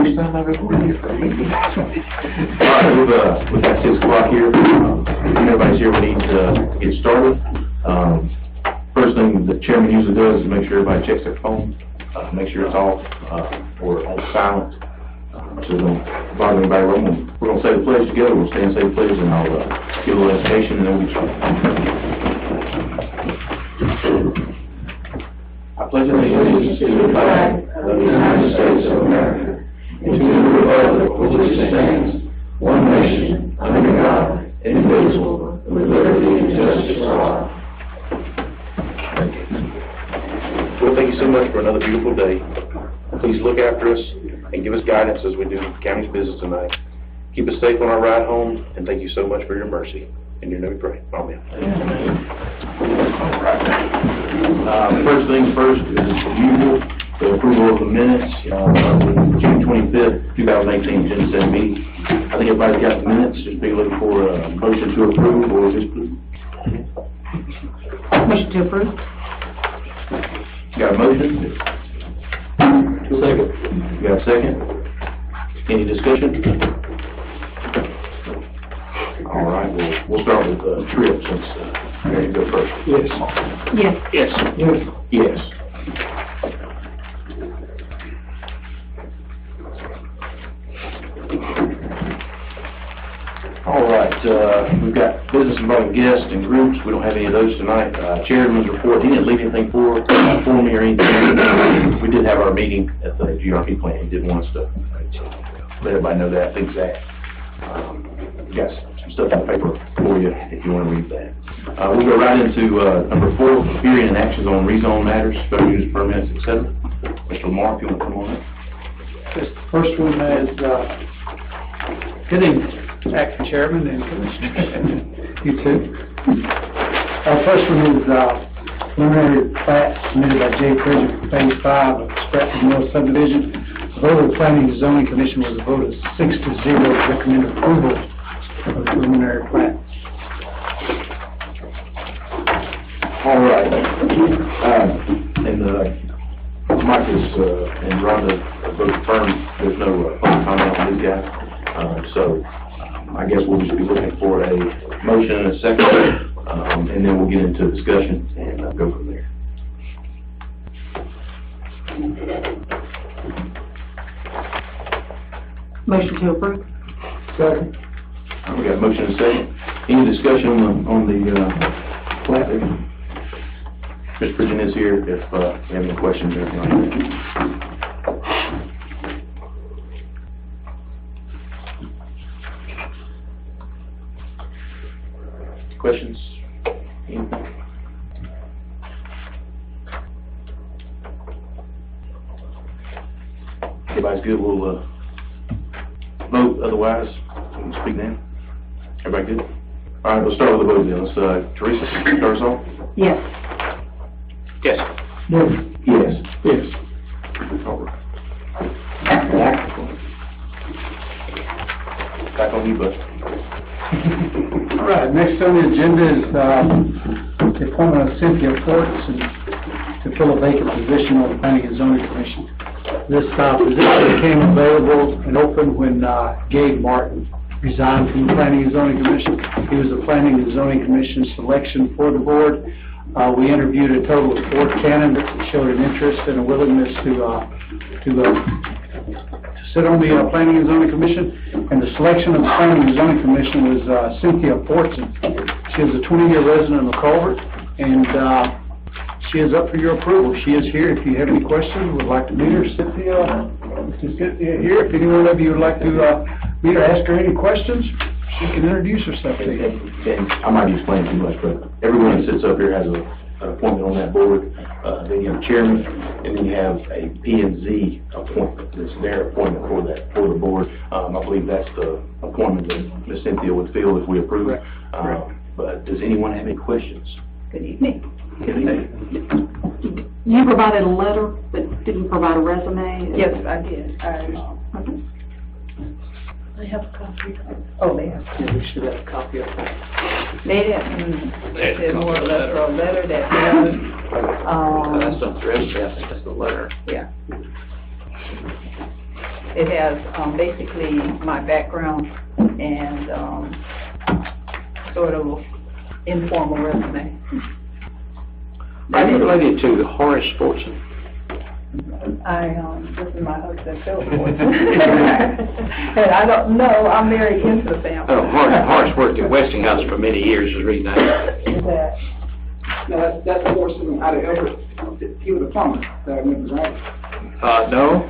first time I've ever been here for a meeting. All right, we've got 6 o'clock here. Everybody's here. We need to get started. First thing the chairman usually does is make sure everybody checks their phone, make sure it's off or on silent. So don't bother anybody. We're going to say the pledge together. We'll stand and say the pledge, and I'll give a little education, and then we'll get started. I pledge allegiance to the flag of the United States of America and to the republic for which it stands, one nation, under God, indivisible, with liberty and justice for all. Well, thank you so much for another beautiful day. Please look after us and give us guidance as we do the county's business tonight. Keep us safe on our ride home, and thank you so much for your mercy. In your name we pray. Amen. All right. First things first is usual, the approval of the minutes of the June 25th, 2018 Agenda 7 meeting. I think everybody's got the minutes. Just be looking for a motion to approve or disapprove. Motion to approve. Got a motion? Second. You got a second? Any discussion? All right, we'll start with Tripp since Mary go first. Yes. Yes. Yes. Yes. Yes. All right, we've got business involving guests and groups. We don't have any of those tonight. Chairman's report, he didn't leave anything for me or anything. We did have our meeting at the GRP plant. He did want us to let everybody know that. Things that. Got some stuff in the paper for you if you want to read that. We'll go right into number 4, hearing and actions on rezone matters, special use permits, etc. Mr. Lamar, if you want to come on up. Yes, the first one is good evening, Acting Chairman and Commissioner. You too. First one is preliminary plat submitted by Jay Frazier for Phase 5 of Stratford Mill subdivision. The vote of the Planning and Zoning Commission was a vote of 6-0 to recommend approval of the preliminary plat. All right. And Marcus and Rhonda both confirmed there's no public comment on these guys. So I guess we'll just be looking for a motion and a second, and then we'll get into discussion and go from there. Motion to approve. Second. We got a motion and a second. Any discussion on the plat? Mr. Virgin is here if you have any questions or anything like that. Questions? Anything? Everybody's good. We'll vote. Otherwise, we can speak now. Everybody good? All right, we'll start with the vote then. Let's, Teresa, start us off. Yes. Yes. Yes. Yes. Yes. All right. Back on you, Buster. All right, next on the agenda is the appointment of Cynthia Fortson to fill a vacant position on the Planning and Zoning Commission. This position became available and open when Gabe Martin resigned from the Planning and Zoning Commission. He was the Planning and Zoning Commission selection for the board. We interviewed a total of 4 candidates that showed an interest and a willingness to sit on the Planning and Zoning Commission, and the selection of the Planning and Zoning Commission was Cynthia Fortson. She is a 20-year resident of Culver, and she is up for your approval. She is here. If you have any questions, would like to meet her, Cynthia here. If any one of you would like to meet her, ask her any questions, she can introduce herself to you. And I might be explaining too much, but everyone that sits up here has an appointment on that board. Then you have a chairman, and then you have a P&Z appointment. It's their appointment for the board. I believe that's the appointment that Ms. Cynthia would fill if we approve. But does anyone have any questions? Good evening. Good evening. You provided a letter, but didn't provide a resume? Yes, I did. Okay. They have a copy. Oh, they have. Yeah, we should have a copy of that. They didn't. They did more or less for a letter that was, That's not the resume, I think that's the letter. yeah. It has basically my background and sort of informal resume. Are you related to Horace Sportson? This is my husband, Phil Fortson. And I don't know, I'm very into the family. Oh, Horace worked at Westinghouse for many years, is the reason I asked. Is that? No, that's Fortson out of Everett. He was a plumber, that I remember, right? No.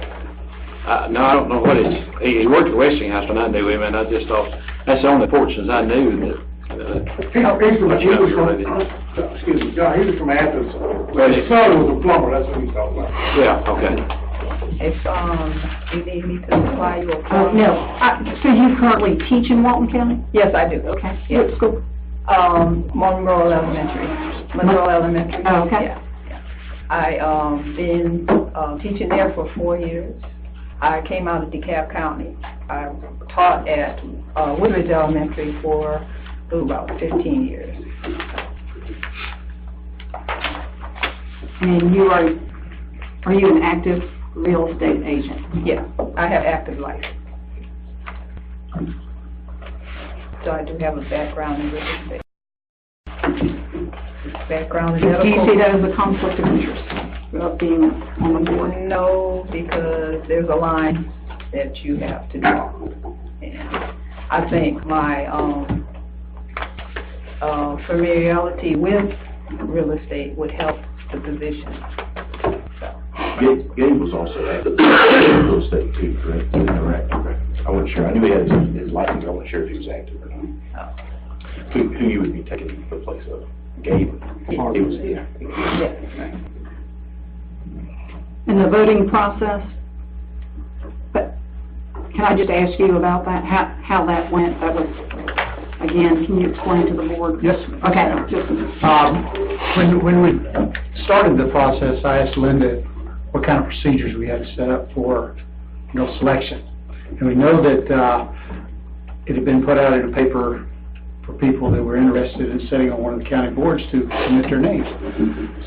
No, I don't know what he worked at Westinghouse when I knew him, and I just thought, that's the only Fortsons I knew that. He was from Athens. Well, his son was a plumber, that's what he's talking about. Yeah, okay. If, you need me to supply you a form? No. So you currently teach in Walton County? Yes, I do. Okay. Yes. What school? Monroe Elementary. Monroe Elementary. Oh, okay. Yeah, yeah. I, been, teaching there for 4 years. I came out of DeKalb County. I taught at, Woodridge Elementary for, about 15 years. And you are you an active real estate agent? Yeah, I have active life. So I do have a background in real estate. Background in Do you medical. see that as a conflict of interest of being on the board? No, because there's a line that you have to do. And I think my familiarity with real estate would help the position. So. Gabe was also active in real estate too, correct? Correct. I wasn't sure. I knew he had his license, I wasn't sure if he was active or not. Who you would be taking the place of? Gabe? He was here. Yes. In the voting process, but can I just ask you about that, how that went? That was, again, can you explain to the board? Yes. Okay, just, When we started the process, I asked Linda what kind of procedures we had to set up for, selection. And we know that it had been put out in a paper for people that were interested in sitting on one of the county boards to submit their names.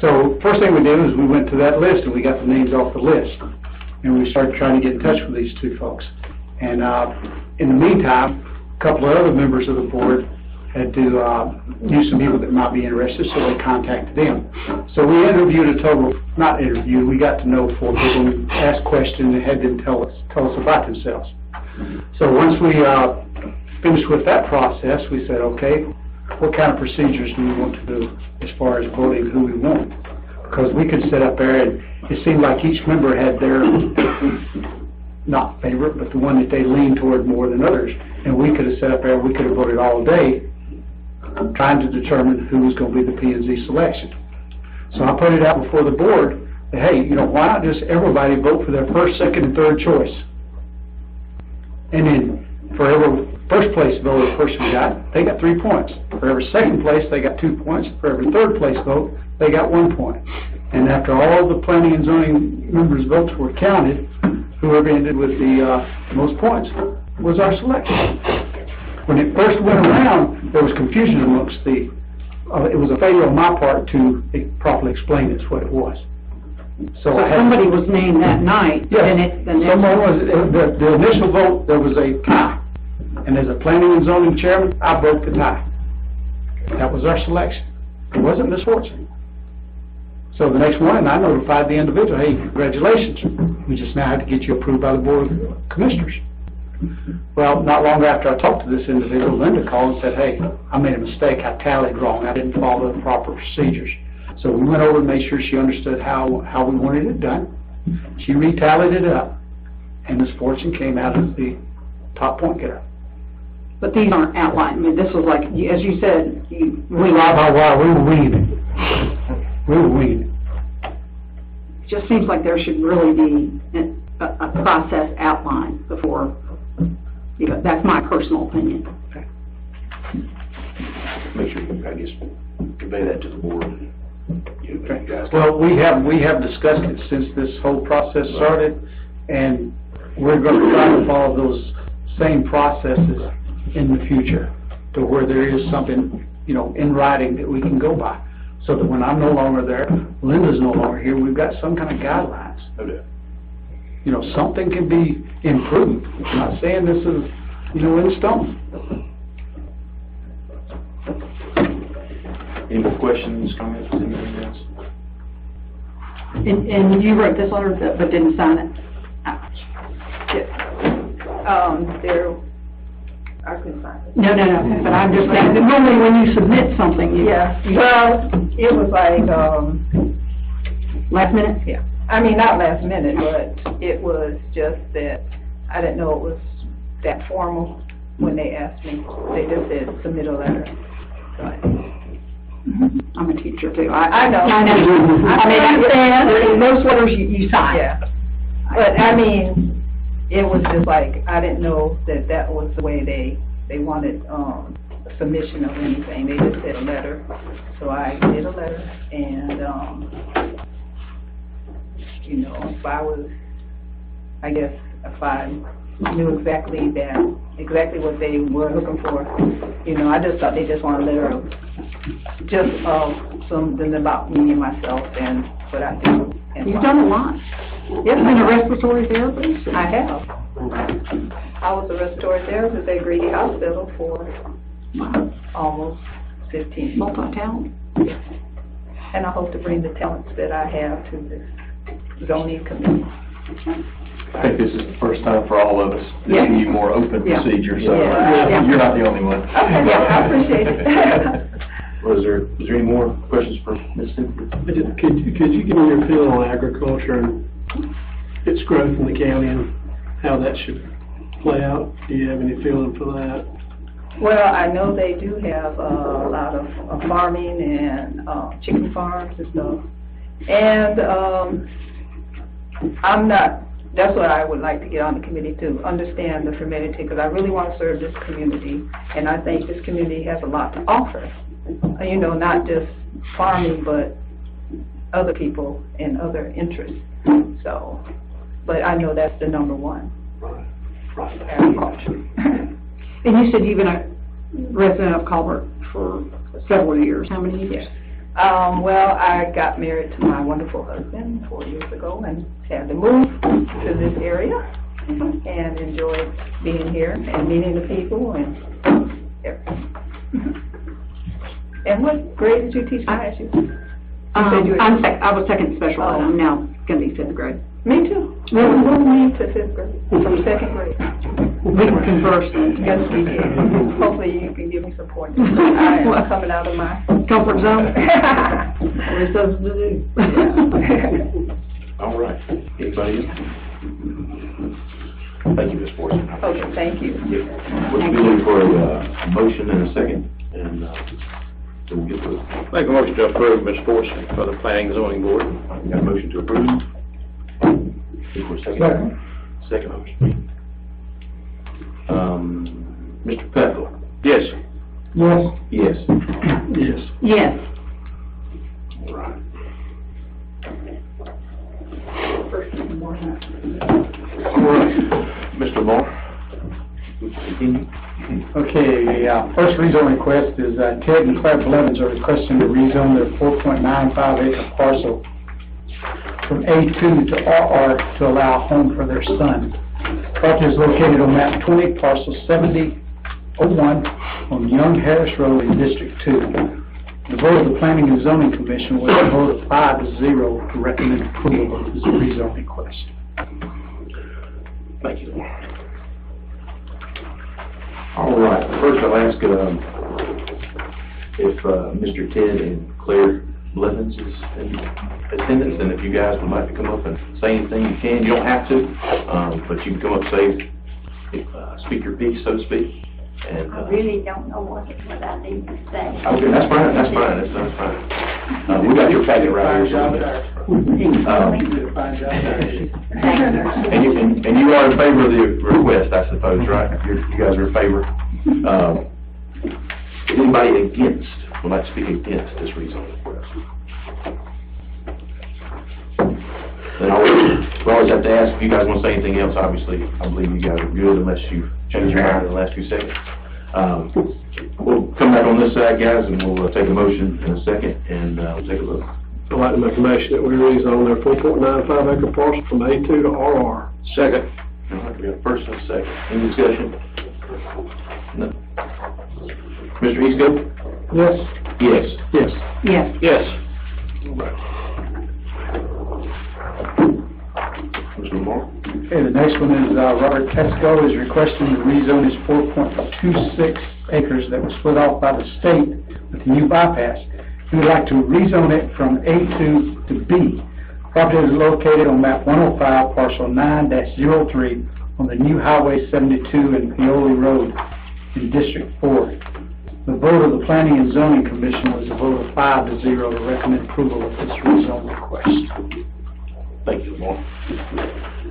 So first thing we did was we went to that list and we got the names off the list. And we started trying to get in touch with these two folks. And in the meantime, a couple of other members of the board had to use some people that might be interested, so they contacted them. So we interviewed we got to know 4 people and asked questions and had them tell us about themselves. So once we finished with that process, we said, okay, what kind of procedures do we want to do as far as voting who we want? Because we could sit up there and it seemed like each member had their, not favorite, but the one that they leaned toward more than others. And we could have sat up there and we could have voted all day trying to determine who was going to be the P&Z selection. So I put it out before the board that, hey, why not just everybody vote for their first, second, and third choice? And then for every first place vote the person got, they got 3 points. For every second place, they got 2 points. For every third place vote, they got 1 point. And after all the planning and zoning members' votes were counted, whoever ended with the most points was our selection. When it first went around, there was confusion amongst the, it was a failure on my part to properly explain it's what it was. So somebody was named that night, yes, then someone was, the initial vote, there was a tie. And as a planning and zoning chairman, I broke the tie. That was our selection. It wasn't Ms. Fortson. So the next morning, I notified the individual, hey, congratulations. We just now have to get you approved by the Board of Commissioners. Well, not long after I talked to this individual, Linda called and said, hey, I made a mistake. I tallied wrong. I didn't follow the proper procedures. So we went over and made sure she understood how we wanted it done. She retallied it up, and Ms. Fortson came out as the top point getter. But these aren't outlined. I mean, this was like, as you said, we were winging it. We were winging it. It just seems like there should really be a process outlined before, that's my personal opinion. Make sure you, I guess, convey that to the board. Well, we have discussed it since this whole process started, and we're going to try to follow those same processes in the future to where there is something, in writing that we can go by. So that when I'm no longer there, Linda's no longer here, we've got some kind of guidelines. No doubt. you know, something can be improved. I'm not saying this is, you know, in stone. Any more questions, comments, anything else? And you wrote this letter but didn't sign it? There, I couldn't find it. No, but I'm just saying, that normally when you submit something, you... Yeah, well, it was like, Last minute? yeah, I mean, not last minute, but it was just that I didn't know it was that formal when they asked me. They just said, submit a letter. So I'm a teacher too. I know. I mean, I understand, most letters you sign. yeah, but I mean, it was just like, I didn't know that that was the way they wanted, a submission of anything. They just said a letter. So I did a letter and, you know, if I knew exactly what they were looking for, you know, I just thought they just wanted a letter of just, something about me and myself and what I do. And You've done a lot. Yes, You've been a respiratory therapist. I have. I was a respiratory therapist at Grady Hospital for almost 15 years. Multi-talent. And I hope to bring the talents that I have to this zoning committee. I think this is the first time for all of us to Yeah. see you more open Yeah. procedure, so Yeah. you're not the only one. Okay, yeah, I appreciate it. Was there any more questions for Ms. Cynthia? Could you give me your feel on agriculture and its growth in the county and how that should play out? Do you have any feeling for that? Well, I know they do have a lot of farming and chicken farms and stuff. And that's what I would like to get on the committee to understand the community, because I really want to serve this community. And I think this community has a lot to offer. You know, not just farming, but other people and other interests. So, but I know that's the number one. Right. Agriculture. And you said you've been a resident of Colbert for several years. How many years? Well, I got married to my wonderful husband 4 years ago and had to move to this area and enjoyed being here and meeting the people and everything. And what grade did you teach? Can I ask you? I was second special ed. I'm now going to be fifth grade. Me too. Well, we moved to fifth grade, from second grade. We can converse then. Yes, we can. Hopefully you can give me support. I am coming out of my Comfort zone. We're supposed to do. All right. Anybody else? Thank you, Ms. Fortson. Okay, thank you. We'll be looking for a motion in a second, and then we'll get to it. Make a motion to approve Ms. Fortson for the planning and zoning board. Got a motion to approve? Looking for a second. Second motion. Mr. Peckle? Yes. Yes. Yes. Yes. Yes. All right. All right. Mr. Moore? We can continue. Okay, first rezone request is Ted and Claire Blevins are requesting to rezone their 4.95 acre parcel from A2 to RR to allow a home for their son. Property is located on map 20, parcel 7001 on Young Harris Road in District 2. The vote of the Planning and Zoning Commission was a vote of 5-0 to recommend approval of this rezone request. Thank you. All right, first I'll ask if Mr. Ted and Claire Blevins is in attendance, and if you guys would like to come up and say anything, you can. You don't have to, but you can come up and speak your piece, so to speak. And, I really don't know what I need to say. okay, that's fine, that's fine. We got your packet right here. And you are in favor of the request, I suppose, right? You guys are in favor. Anybody would like to speak against this rezone request? Then we always have to ask if you guys want to say anything else. Obviously, I believe you guys are good unless you change your mind in the last few seconds. We'll come back on this side, guys, and we'll take a motion in a second, and we'll take a look. I'd like to make a motion that we rezone their 4.95 acre parcel from A2 to RR. Second. All right, we got a first and a second. Any discussion? No. Mr. Eastgate? Yes. Yes. Yes. Yes. Yes. Mr. Lamar? Okay, the next one is, Robert Tesco is requesting to rezone his 4.26 acres that was split off by the state with the new bypass. He would like to rezone it from A2 to B. Property is located on map 105, parcel 9-03, on the new Highway 72 and Paoli Road in District 4. The vote of the Planning and Zoning Commission was a vote of 5-0 to recommend approval of this rezone request. Thank you, Lamar.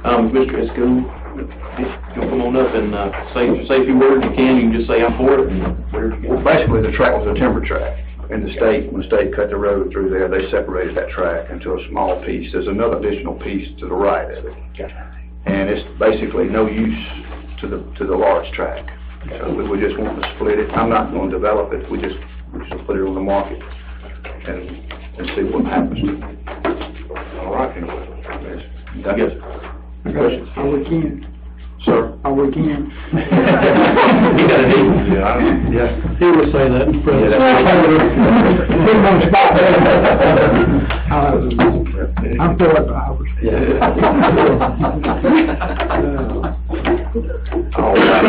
Mr. Esco, you'll come on up and say a few words. You can just say I'm for it, and where you Well, basically, the track was a timber track. And the state, when the state cut the road through there, they separated that track into a small piece. There's another additional piece to the right of it. And it's basically no use to the large track. So we just want to split it. I'm not going to develop it. We just put it on the market and see what happens to it. All right. I guess. Questions? Are we can? Sir? Are we can? You got a deal. He would say that in front I'm for it, Robert. All right.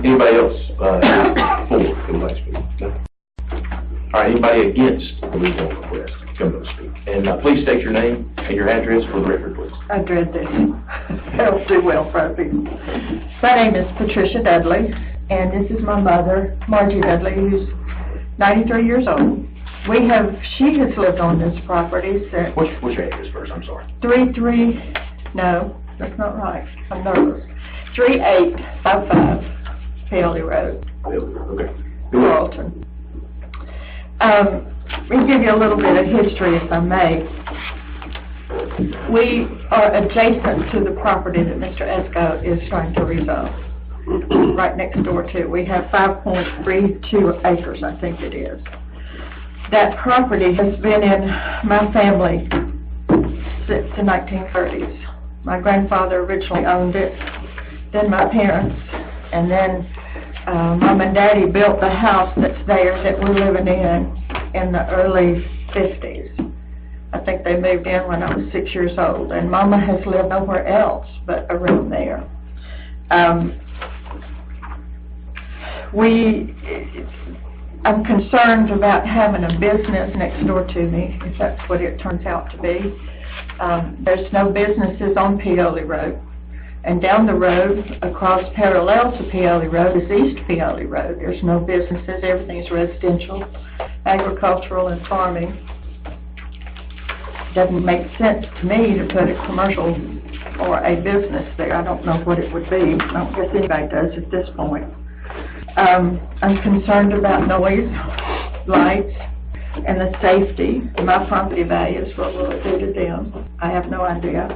Anybody else, for the last speak? No? All right, anybody against the rezone request? Come to speak. And please state your name and your address for the record, please. I dread this. That'll do well for people. My name is Patricia Dudley, and this is my mother, Margie Dudley, who's 93 years old. She has lived on this property since... What's your address first? I'm sorry. No, that's not right. I'm nervous. 3855 Paoli Road, Okay. Carlton. Let me give you a little bit of history, if I may. We are adjacent to the property that Mr. Esco is trying to rezone, right next door to it. We have 5.32 acres, I think it is. That property has been in my family since the 1930s. My grandfather originally owned it, then my parents, and then Mom and Daddy built the house that's there that we're living in the early 50s. I think they moved in when I was 6 years old, and Mama has lived nowhere else but around there. I'm concerned about having a business next door to me, if that's what it turns out to be. There's no businesses on Paoli Road. And down the road, across parallel to Paoli Road, is East Paoli Road. There's no businesses, everything's residential, agricultural, and farming. Doesn't make sense to me to put a commercial or a business there. I don't know what it would be. I don't guess anybody does at this point. I'm concerned about noise, lights, and the safety. My property values, what will it do to them? I have no idea.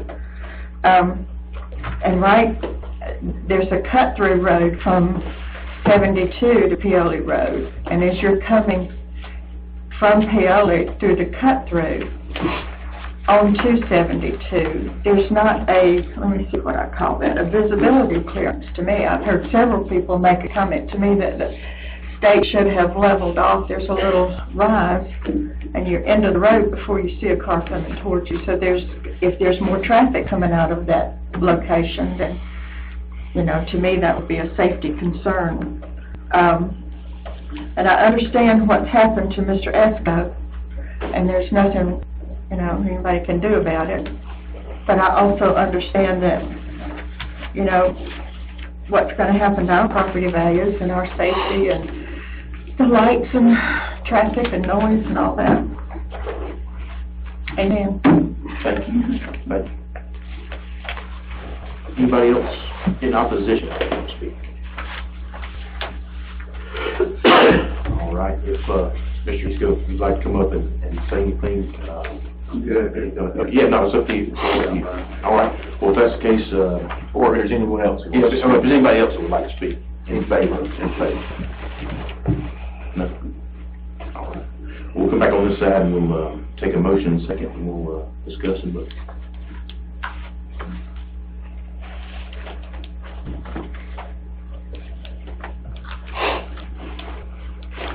And there's a cut-through road from 72 to Paoli Road. And as you're coming from Paoli through the cut-through on 272, there's not let me see what I call that, a visibility clearance to me. I've heard several people make a comment to me that the state should have leveled off. There's a little rise, and you're into the road before you see a car coming towards you. So if there's more traffic coming out of that location, then, to me that would be a safety concern. And I understand what's happened to Mr. Esco, and there's nothing, anybody can do about it. But I also understand that, what's going to happen to our property values and our safety and the lights and traffic and noise and all that. Amen. Thank you. Thank you. Anybody else in opposition to speak? All right, if Mr. Eastgate, you'd like to come up and say anything, yeah, no, it's up to you. All right, well, if that's the case, or if there's anyone else, if there's anybody else that would like to speak in favor, No. All right, we'll come back on this side and we'll take a motion in a second, and we'll, discuss and vote.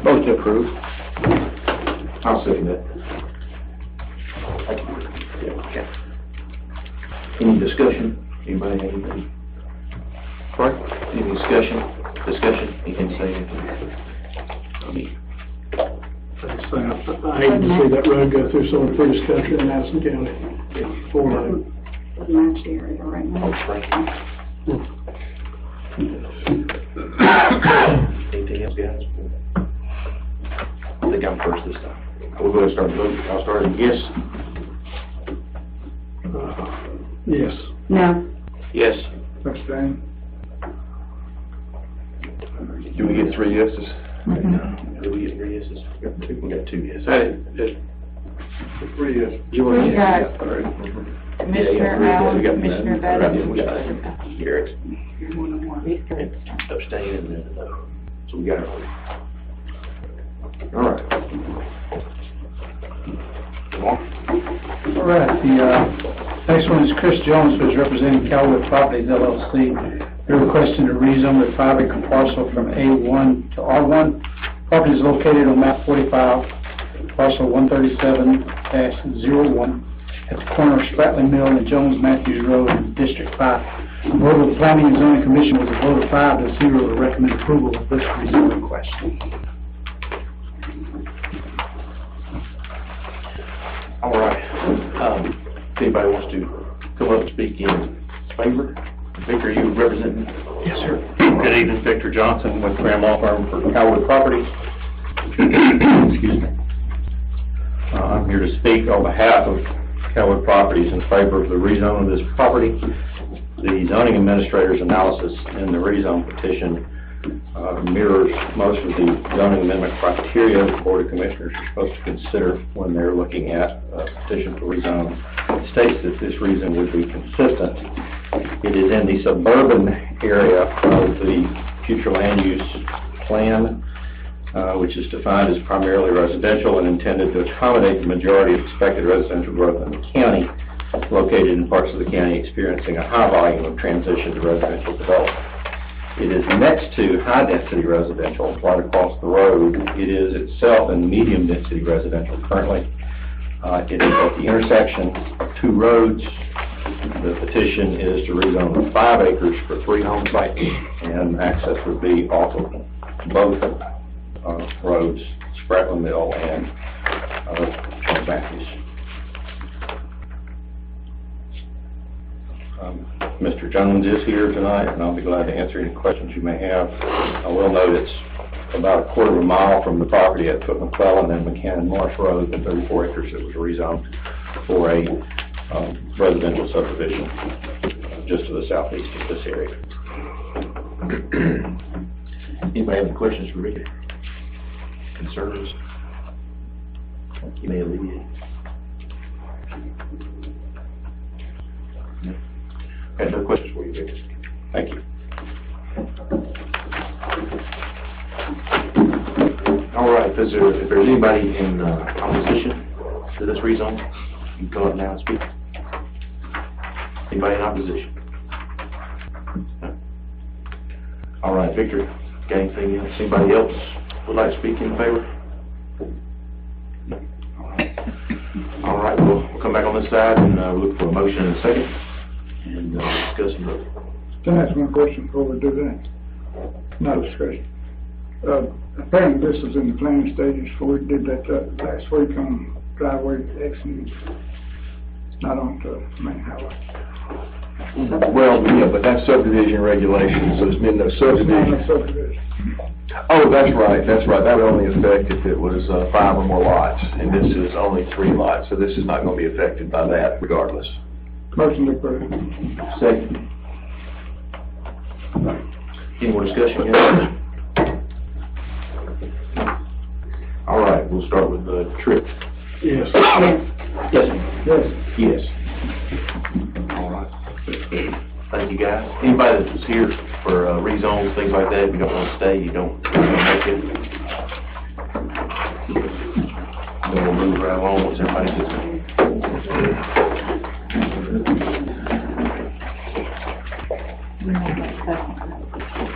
Vote to approve. I'll second that. Okay. Any discussion? Anybody have anything? Correct? Any discussion? Anything to say? I hate to see that road go through some of the prettiest country in Madison County. Doesn't match the area right now. Anything else, guys? I think I'm first this time. We'll go ahead and start voting. I'll start with yes. Yes. No. Yes. Abstain. Do we get 3 yeses? Mhm. Do we get 3 yeses? We got 2 yeses. Hey, 3 yes. You want We to? got Commissioner Allen, Commissioner Madison. We got Garrett. Abstain and then no. So we got it. All right. Come on. All right, the next one is Chris Jones, who is representing Callaway Properties LLC. They're requesting to rezone the 5-acre parcel from A1 to R1. Property is located on map 45, parcel 137-01, at the corner of Spratly Mill and Jones Matthews Road in District 5. The Board of Planning and Zoning Commission was a vote of 5 to 0 to recommend approval of this rezone request. All right. If anybody wants to come up and speak in favor, Victor, you representing? Yes, sir. Good evening, Victor Johnson with Graham Law Firm for Callaway Properties. Excuse me. I'm here to speak on behalf of Callaway Properties in favor of the rezone of this property. The zoning administrator's analysis in the rezone petition mirrors most of the zoning amendment criteria the Board of Commissioners are supposed to consider when they're looking at a petition for rezone. It states that this rezone would be consistent. It is in the suburban area of the future land use plan, which is defined as primarily residential and intended to accommodate the majority of expected residential growth in the county, located in parts of the county experiencing a high volume of transition to residential development. It is next to high-density residential right across the road. It is itself in medium-density residential currently. It is at the intersection of 2 roads. The petition is to rezone 5 acres for 3 home sites, and access would be off of both roads, Spratly Mill and Jones Matthews. Mr. Jones is here tonight, and I'll be glad to answer any questions you may have. I will note it's about a quarter of a mile from the property at Foot McClellan and McCann Marsh Road, the 34 acres that was rezoned for a residential subdivision just to the southeast of this area. Anybody have any questions for Ricky? Concerns? You may alleviate. No? I have no questions for you, Ricky. Thank you. All right, if there's anybody in opposition to this rezone, you can come up now and speak. Anybody in opposition? No? All right, Victor, got anything else? Anybody else would like to speak in favor? No? All right, we'll come back on this side and look for a motion in a second and discuss and vote. Can I ask one question before we do that? Not discussion. Apparently this was in the planning stages before we did that last week on driveway exit. It's not on the main highway. Well, yeah, but that's subdivision regulations, so there's been no subdivision. It's not a subdivision. Oh, that's right. That would only affect if it was 5 or more lots, and this is only 3 lots, so this is not going to be affected by that regardless. Motion to approve. Second. Any more discussion here? All right, we'll start with Tripp. Yes. Yes. Yes. Yes. All right. Thank you, guys. Anybody that's here for rezones, things like that, if you don't want to stay, you don't make it. No then we'll move right along once everybody gets in.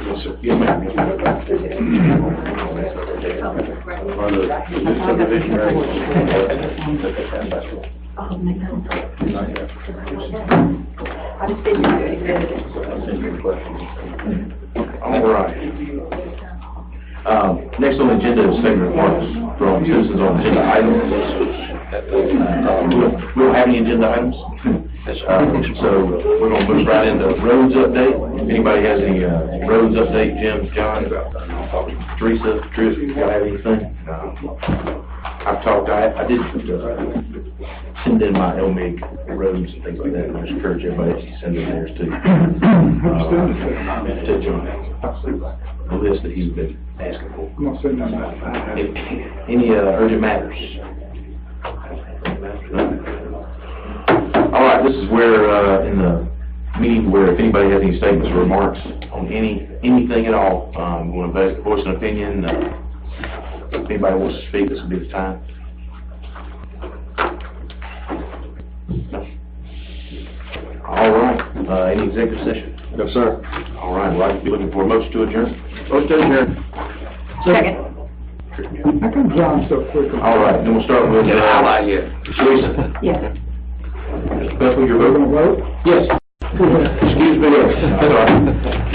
Yes, sir. Yes, ma'am. On the new subdivision regs. All right. Next on the agenda is statement remarks from citizens on agenda items. We don't have any agenda items. So we're gonna move right into roads update. If anybody has any, roads update, Jim, John, Teresa, you got anything? I've talked, I did, send in my LMIG roads and things like that, and I just encourage everybody to send in theirs too. To John, the list that he's been asking for. I'm gonna send them out. Any urgent matters? All right, this is where, in the meeting, where if anybody has any statements or remarks on anything at all, want to voice an opinion, if anybody wants to speak, this will be the time. No? All right, any executive session? No, sir. All right, well, I'd be looking for a motion to adjourn. Motion to adjourn. Second. How come John so quick? All right, then we'll start with, Teresa. Yes. Mr. Bethel, your We're vote? gonna vote? Yes. Excuse me, yes. That's all right.